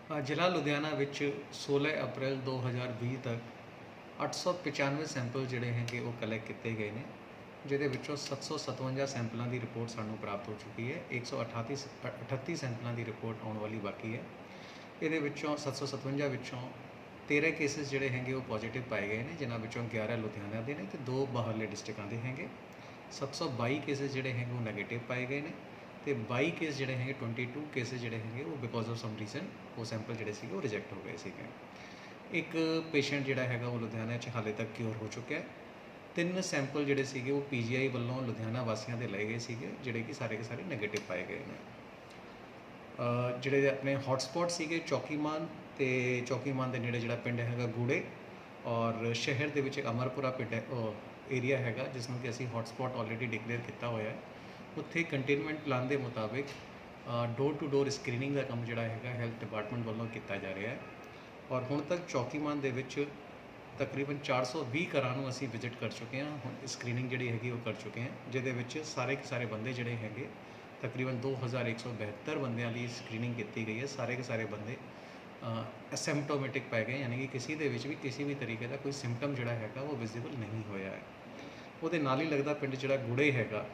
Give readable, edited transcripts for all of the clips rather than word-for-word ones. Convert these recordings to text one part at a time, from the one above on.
ਜ਼ਿਲ੍ਹਾ ਲੁਧਿਆਣਾ ਵਿੱਚ 16 ਅਪ੍ਰੈਲ 2020 ਤੱਕ 895 ਸੈਂਪਲ ਜਿਹੜੇ ਹੈਗੇ ਉਹ ਕਲੈਕਟ ਕੀਤੇ ਗਏ ਨੇ, ਜਿਹਦੇ ਵਿੱਚੋਂ 757 ਸੈਂਪਲਾਂ ਦੀ ਰਿਪੋਰਟ ਸਾਨੂੰ ਪ੍ਰਾਪਤ ਹੋ ਚੁੱਕੀ ਹੈ। 138 ਸੈਂਪਲਾਂ ਦੀ ਰਿਪੋਰਟ ਆਉਣ ਵਾਲੀ ਬਾਕੀ ਹੈ। ਇਹਦੇ ਵਿੱਚੋਂ 757 ਵਿੱਚੋਂ 13 ਕੇਸਿਸ ਜਿਹੜੇ ਹੈਗੇ ਉਹ ਪੋਜ਼ੀਟਿਵ ਪਾਏ ਗਏ ਨੇ, ਜਿਨ੍ਹਾਂ ਵਿੱਚੋਂ 11 ਲੁਧਿਆਣਾ ਦੇ ਨੇ ਤੇ 2 ਬਾਹਰਲੇ ਡਿਸਟ੍ਰਿਕਟਾਂ ਦੇ ਹੈਗੇ। 722 ਕੇਸਿਸ ਜਿਹੜੇ ਹੈਗੇ ਉਹ ਨੈਗੇਟਿਵ ਪਾਏ ਗਏ ਨੇ ਤੇ 22 ਕੇਸ ਜਿਹੜੇ ਹੈਗੇ 22 ਕੇਸਿਸ ਜਿਹੜੇ ਹੈਗੇ ਉਹ ਬਿਕੋਜ਼ ਆਫ ਸਮ ਰੀਜ਼ਨ ਉਹ ਸੈਂਪਲ ਜਿਹੜੇ ਸੀਗੇ ਉਹ ਰਿਜੈਕਟ ਹੋ ਗਏ ਸੀਗੇ। ਇੱਕ ਪੇਸ਼ੈਂਟ ਜਿਹੜਾ ਹੈਗਾ ਉਹ ਲੁਧਿਆਣਾ 'ਚ ਹਾਲੇ ਤੱਕ ਕਿਉਰ ਹੋ ਚੁੱਕਿਆ ਹੈ। 3 ਸੈਂਪਲ ਜਿਹੜੇ ਸੀਗੇ ਉਹ PGI ਵੱਲੋਂ ਲੁਧਿਆਣਾ ਵਾਸੀਆਂ ਦੇ ਲਏ ਗਏ ਸੀਗੇ, ਜਿਹੜੇ ਕਿ ਸਾਰੇ ਨੈਗੇਟਿਵ ਪਾਏ ਗਏ ਨੇ। ਜਿਹੜੇ ਆਪਣੇ ਹੌਟਸਪੌਟ ਸੀਗੇ ਚੌਕੀਮਾਨ ਤੇ ਚੌਕੀਮਾਨ ਦੇ ਨੇੜੇ ਜਿਹੜਾ ਪਿੰਡ ਹੈਗਾ ਗੂੜੇ, ਔਰ ਸ਼ਹਿਰ ਦੇ ਵਿੱਚ ਅਮਰਪੁਰਾ ਪਿੰਡ ਏਰੀਆ ਹੈਗਾ ਜਿਸ ਨੂੰ ਕਿ ਅਸੀਂ ਹੌਟਸਪੌਟ ਆਲਰੇਡੀ ਡਿਕਲੇਅਰ ਕੀਤਾ ਹੋਇਆ ਹੈ। ਉੱਥੇ ਕੰਟੇਨਮੈਂਟ ਪਲਾਨ ਦੇ ਮੁਤਾਬਿਕ ਡੋਰ ਟੂ ਡੋਰ ਸਕਰੀਨਿੰਗ ਦਾ ਕੰਮ ਜਿਹੜਾ ਹੈਗਾ ਹੈਲਥ ਡਿਪਾਰਟਮੈਂਟ ਵੱਲੋਂ ਕੀਤਾ ਜਾ ਰਿਹਾ ਹੈ। ਔਰ ਹੁਣ ਤੱਕ ਚੌਕੀਮਾਨ ਦੇ ਵਿੱਚ ਤਕਰੀਬਨ 420 ਘਰਾਂ ਨੂੰ ਅਸੀਂ ਵਿਜ਼ਿਟ ਕਰ ਚੁੱਕੇ ਹਾਂ। ਹੁਣ ਸਕਰੀਨਿੰਗ ਜਿਹੜੀ ਹੈਗੀ ਉਹ ਕਰ ਚੁੱਕੇ ਹਾਂ, ਜਿਹਦੇ ਵਿੱਚ ਸਾਰੇ ਬੰਦੇ ਜਿਹੜੇ ਹੈਗੇ ਤਕਰੀਬਨ 2172 ਬੰਦਿਆਂ ਲਈ ਸਕਰੀਨਿੰਗ ਕੀਤੀ ਗਈ ਹੈ। ਸਾਰੇ ਬੰਦੇ ਅਸਿੰਪਟੋਮੈਟਿਕ ਪਾਏ ਗਏ, ਯਾਨੀ ਕਿ ਕਿਸੇ ਦੇ ਵਿੱਚ ਵੀ ਕਿਸੇ ਵੀ ਤਰੀਕੇ ਦਾ ਕੋਈ ਸਿੰਪਟਮ ਜਿਹੜਾ ਹੈਗਾ ਉਹ ਵਿਜ਼ੀਬਲ ਨਹੀਂ ਹੋਇਆ ਹੈ। ਉਹਦੇ ਨਾਲ ਹੀ ਲੱਗਦਾ ਪਿੰਡ ਜਿਹੜਾ ਗੁੜੇ ਹੈਗਾ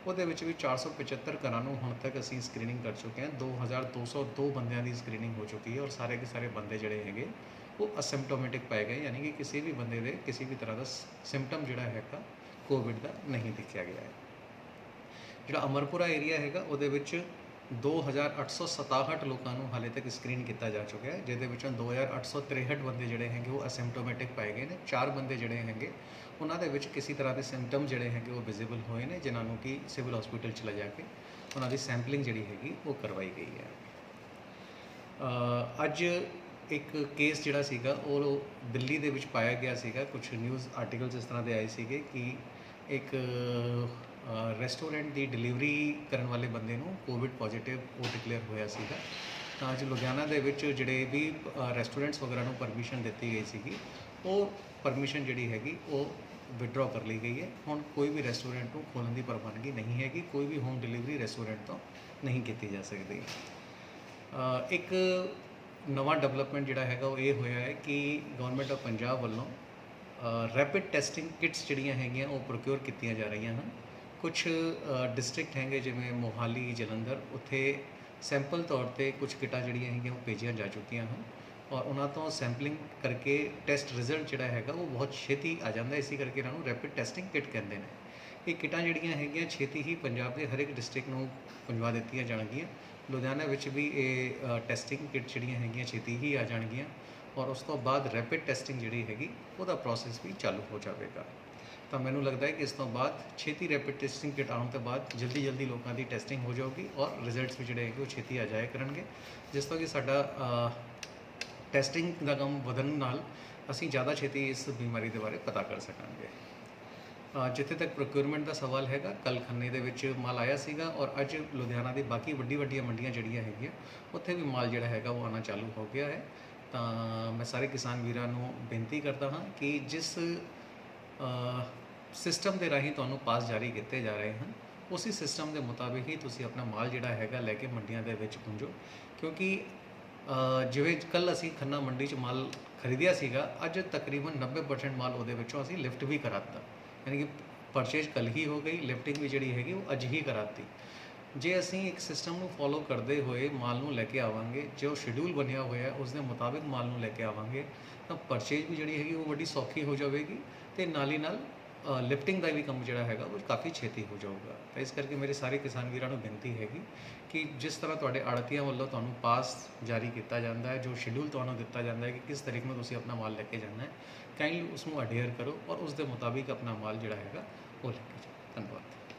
ਉਹਦੇ ਵਿੱਚ ਵੀ 475 ਘਰਾਂ ਨੂੰ ਹੁਣ ਤੱਕ ਅਸੀਂ ਸਕਰੀਨਿੰਗ ਕਰ ਚੁੱਕੇ ਹਾਂ। 2202 ਬੰਦਿਆਂ ਦੀ ਸਕਰੀਨਿੰਗ ਹੋ ਚੁੱਕੀ ਹੈ ਔਰ ਸਾਰੇ ਬੰਦੇ ਜਿਹੜੇ ਹੈਗੇ ਉਹ ਅਸਿੰਪਟੋਮੈਟਿਕ ਪਾਏ ਗਏ, ਯਾਨੀ ਕਿ ਕਿਸੇ ਵੀ ਬੰਦੇ ਦੇ ਕਿਸੇ ਵੀ ਤਰ੍ਹਾਂ ਦਾ ਸਿੰਪਟਮ ਜਿਹੜਾ ਹੈਗਾ ਕੋਵਿਡ ਦਾ ਨਹੀਂ ਦਿਖਿਆ ਗਿਆ ਹੈ। ਜਿਹੜਾ ਅਮਰਪੁਰਾ ਏਰੀਆ ਹੈਗਾ ਉਹਦੇ ਵਿੱਚ 2867 ਲੋਕਾਂ ਨੂੰ ਹਾਲੇ ਤੱਕ ਸਕਰੀਨ ਕੀਤਾ ਜਾ ਚੁੱਕਿਆ ਹੈ, ਜਿਹਦੇ ਵਿੱਚੋਂ 2863 ਬੰਦੇ ਜਿਹੜੇ ਹੈਗੇ ਉਹ ਅਸਿੰਪਟੋਮੈਟਿਕ ਪਾਏ ਗਏ ਨੇ। 4 ਬੰਦੇ ਜਿਹੜੇ ਹੈਗੇ ਉਹਨਾਂ ਦੇ ਵਿੱਚ ਕਿਸੇ ਤਰ੍ਹਾਂ ਦੇ ਸਿੰਪਟਮ ਜਿਹੜੇ ਹੈਗੇ ਉਹ ਵਿਜ਼ੀਬਲ ਹੋਏ ਨੇ, ਜਿਨ੍ਹਾਂ ਨੂੰ ਕਿ ਸਿਵਲ ਹਸਪੀਟਲ 'ਚ ਲਿਜਾ ਕੇ ਉਹਨਾਂ ਦੀ ਸੈਂਪਲਿੰਗ ਜਿਹੜੀ ਹੈਗੀ ਉਹ ਕਰਵਾਈ ਗਈ ਹੈ। ਅੱਜ ਇੱਕ ਕੇਸ ਜਿਹੜਾ ਸੀਗਾ ਉਹ ਦਿੱਲੀ ਦੇ ਵਿੱਚ ਪਾਇਆ ਗਿਆ ਸੀਗਾ। ਕੁਝ ਨਿਊਜ਼ ਆਰਟੀਕਲਸ ਇਸ ਤਰ੍ਹਾਂ ਦੇ ਆਏ ਸੀਗੇ ਕਿ ਇੱਕ ਰੈਸਟੋਰੈਂਟ ਦੀ ਡਿਲੀਵਰੀ ਕਰਨ ਵਾਲੇ ਬੰਦੇ ਨੂੰ ਕੋਵਿਡ ਪੋਜ਼ੀਟਿਵ ਉਹ ਡਿਕਲੇਅਰ ਹੋਇਆ ਸੀਗਾ। ਤਾਂ ਅੱਜ ਲੁਧਿਆਣਾ ਦੇ ਵਿੱਚ ਜਿਹੜੇ ਵੀ ਰੈਸਟੋਰੈਂਟਸ ਵਗੈਰਾ ਨੂੰ ਪਰਮਿਸ਼ਨ ਦਿੱਤੀ ਗਈ ਸੀਗੀ, ਉਹ ਪਰਮਿਸ਼ਨ ਜਿਹੜੀ ਹੈਗੀ ਉਹ ਵਿਡਰੋ ਕਰ ਲਈ ਗਈ ਹੈ। ਹੁਣ ਕੋਈ ਵੀ ਰੈਸਟੋਰੈਂਟ ਨੂੰ ਖੋਲ੍ਹਣ ਦੀ ਪ੍ਰਵਾਨਗੀ ਨਹੀਂ ਹੈਗੀ, ਕੋਈ ਵੀ ਹੋਮ ਡਿਲੀਵਰੀ ਰੈਸਟੋਰੈਂਟ ਤੋਂ ਨਹੀਂ ਕੀਤੀ ਜਾ ਸਕਦੀ। ਇੱਕ ਨਵਾਂ ਡਿਵੈਲਪਮੈਂਟ ਜਿਹੜਾ ਹੈਗਾ ਉਹ ਇਹ ਹੋਇਆ ਹੈ ਕਿ ਗਵਰਨਮੈਂਟ ਆਫ ਪੰਜਾਬ ਵੱਲੋਂ ਰੈਪਿਡ ਟੈਸਟਿੰਗ ਕਿਟਸ ਜਿਹੜੀਆਂ ਹੈਗੀਆਂ ਉਹ ਪ੍ਰੋਕਿਓਰ ਕੀਤੀਆਂ ਜਾ ਰਹੀਆਂ ਹਨ। ਕੁਝ ਡਿਸਟ੍ਰਿਕਟ ਹੈਗੇ ਜਿਵੇਂ ਮੋਹਾਲੀ, ਜਲੰਧਰ, ਉੱਥੇ ਸੈਂਪਲ ਤੌਰ 'ਤੇ ਕੁਝ ਕਿਟਾਂ ਜਿਹੜੀਆਂ ਹੈਗੀਆਂ ਉਹ ਭੇਜੀਆਂ ਜਾ ਚੁੱਕੀਆਂ ਹਨ ਔਰ ਉਹਨਾਂ ਤੋਂ ਸੈਂਪਲਿੰਗ ਕਰਕੇ ਟੈਸਟ ਰਿਜ਼ਲਟ ਜਿਹੜਾ ਹੈਗਾ ਉਹ ਬਹੁਤ ਛੇਤੀ ਆ ਜਾਂਦਾ। ਇਸੇ ਕਰਕੇ ਇਹਨਾਂ ਨੂੰ ਰੈਪਿਡ ਟੈਸਟਿੰਗ ਕਿਟ ਕਹਿੰਦੇ ਨੇ। ਇਹ ਕਿਟਾਂ ਜਿਹੜੀਆਂ ਹੈਗੀਆਂ ਛੇਤੀ ਹੀ ਪੰਜਾਬ ਦੇ ਹਰ ਇੱਕ ਡਿਸਟ੍ਰਿਕਟ ਨੂੰ ਪਹੁੰਚਾ ਦਿੱਤੀਆਂ ਜਾਣਗੀਆਂ। ਲੁਧਿਆਣਾ ਵਿੱਚ ਵੀ ਇਹ ਟੈਸਟਿੰਗ ਕਿਟ ਜਿਹੜੀਆਂ ਹੈਗੀਆਂ ਛੇਤੀ ਹੀ ਆ ਜਾਣਗੀਆਂ ਔਰ ਉਸ ਤੋਂ ਬਾਅਦ ਰੈਪਿਡ ਟੈਸਟਿੰਗ ਜਿਹੜੀ ਹੈਗੀ ਉਹਦਾ ਪ੍ਰੋਸੈਸ ਵੀ ਚਾਲੂ ਹੋ ਜਾਵੇਗਾ। ਤਾਂ ਮੈਨੂੰ ਲੱਗਦਾ ਹੈ ਕਿ ਇਸ ਤੋਂ ਬਾਅਦ ਛੇਤੀ ਰੈਪਿਡ ਟੈਸਟਿੰਗ ਕਿਟ ਆਉਣ ਤੋਂ ਬਾਅਦ ਜਲਦੀ ਲੋਕਾਂ ਦੀ ਟੈਸਟਿੰਗ ਹੋ ਜਾਊਗੀ ਔਰ ਰਿਜ਼ਲਟਸ ਵੀ ਜਿਹੜੇ ਹੈਗੇ ਉਹ ਛੇਤੀ ਆ ਜਾਇਆ ਕਰਨਗੇ, ਜਿਸ ਤੋਂ ਕਿ ਸਾਡਾ ਟੈਸਟਿੰਗ ਦਾ ਕੰਮ ਵਧਣ ਨਾਲ ਅਸੀਂ ਜ਼ਿਆਦਾ ਛੇਤੀ ਇਸ ਬਿਮਾਰੀ ਦੇ ਬਾਰੇ ਪਤਾ ਕਰ ਸਕਾਂਗੇ। ਜਿੱਥੇ ਤੱਕ ਪ੍ਰੋਕਿਊਰਮੈਂਟ ਦਾ ਸਵਾਲ ਹੈਗਾ, ਕੱਲ੍ਹ ਖੰਨੇ ਦੇ ਵਿੱਚ ਮਾਲ ਆਇਆ ਸੀਗਾ ਔਰ ਅੱਜ ਲੁਧਿਆਣਾ ਦੀ ਬਾਕੀ ਵੱਡੀਆਂ ਮੰਡੀਆਂ ਜਿਹੜੀਆਂ ਹੈਗੀਆਂ ਉੱਥੇ ਵੀ ਮਾਲ ਜਿਹੜਾ ਹੈਗਾ ਉਹ ਆਉਣਾ ਚਾਲੂ ਹੋ ਗਿਆ ਹੈ। ਤਾਂ ਮੈਂ ਸਾਰੇ ਕਿਸਾਨ ਵੀਰਾਂ ਨੂੰ ਬੇਨਤੀ ਕਰਦਾ ਹਾਂ ਕਿ ਜਿਸ ਸਿਸਟਮ ਦੇ ਰਾਹੀਂ ਤੁਹਾਨੂੰ ਪਾਸ ਜਾਰੀ ਕੀਤੇ ਜਾ ਰਹੇ ਹਨ, ਉਸੇ ਸਿਸਟਮ ਦੇ ਮੁਤਾਬਿਕ ਹੀ ਤੁਸੀਂ ਆਪਣਾ ਮਾਲ ਜਿਹੜਾ ਹੈਗਾ ਲੈ ਕੇ ਮੰਡੀਆਂ ਦੇ ਵਿੱਚ ਪਹੁੰਚੋ, ਕਿਉਂਕਿ ਜਿਵੇਂ ਕੱਲ੍ਹ ਅਸੀਂ ਖੰਨਾ ਮੰਡੀ 'ਚ ਮਾਲ ਖਰੀਦਿਆ ਸੀਗਾ, ਅੱਜ ਤਕਰੀਬਨ 90% ਮਾਲ ਉਹਦੇ ਵਿੱਚੋਂ ਅਸੀਂ ਲਿਫਟ ਵੀ ਕਰਾਤਾ, ਯਾਨੀ ਕਿ ਪਰਚੇਜ ਕੱਲ੍ਹ ਹੀ ਹੋ ਗਈ, ਲਿਫਟਿੰਗ ਵੀ ਜਿਹੜੀ ਹੈਗੀ ਉਹ ਅੱਜ ਹੀ ਕਰਾਤੀ। ਜੇ ਅਸੀਂ ਇੱਕ ਸਿਸਟਮ ਨੂੰ ਫੋਲੋ ਕਰਦੇ ਹੋਏ ਮਾਲ ਨੂੰ ਲੈ ਕੇ ਆਵਾਂਗੇ, ਜੋ ਸ਼ਡਿਊਲ ਬਣਿਆ ਹੋਇਆ ਉਸ ਦੇ ਮੁਤਾਬਿਕ ਮਾਲ ਨੂੰ ਲੈ ਕੇ ਆਵਾਂਗੇ, ਤਾਂ ਪਰਚੇਜ ਵੀ ਜਿਹੜੀ ਹੈਗੀ ਉਹ ਵੱਡੀ ਸੌਖੀ ਹੋ ਜਾਵੇਗੀ ਅਤੇ ਨਾਲ ਹੀ ਨਾਲ ਲਿਫਟਿੰਗ ਦਾ ਵੀ ਕੰਮ ਜਿਹੜਾ ਹੈਗਾ ਉਹ ਕਾਫੀ ਛੇਤੀ ਹੋ ਜਾਊਗਾ। ਤਾਂ ਇਸ ਕਰਕੇ ਮੇਰੇ ਸਾਰੇ ਕਿਸਾਨ ਵੀਰਾਂ ਨੂੰ ਬੇਨਤੀ ਹੈਗੀ ਕਿ ਜਿਸ ਤਰ੍ਹਾਂ ਤੁਹਾਡੇ ਆੜ੍ਹਤੀਆਂ ਵੱਲੋਂ ਤੁਹਾਨੂੰ ਪਾਸ ਜਾਰੀ ਕੀਤਾ ਜਾਂਦਾ ਹੈ, ਜੋ ਸ਼ਡਿਊਲ ਤੁਹਾਨੂੰ ਦਿੱਤਾ ਜਾਂਦਾ ਹੈ ਕਿ ਕਿਸ ਤਰੀਕ ਨੂੰ ਤੁਸੀਂ ਆਪਣਾ ਮਾਲ ਲੈ ਕੇ ਜਾਣਾ ਹੈ, ਕਾਈਂਡਲੀ ਉਸ ਨੂੰ ਅਡੇਅਰ ਕਰੋ ਔਰ ਉਸ ਦੇ ਮੁਤਾਬਿਕ ਆਪਣਾ ਮਾਲ ਜਿਹੜਾ ਹੈਗਾ ਉਹ ਲੈ ਕੇ ਜਾਓ। ਧੰਨਵਾਦ।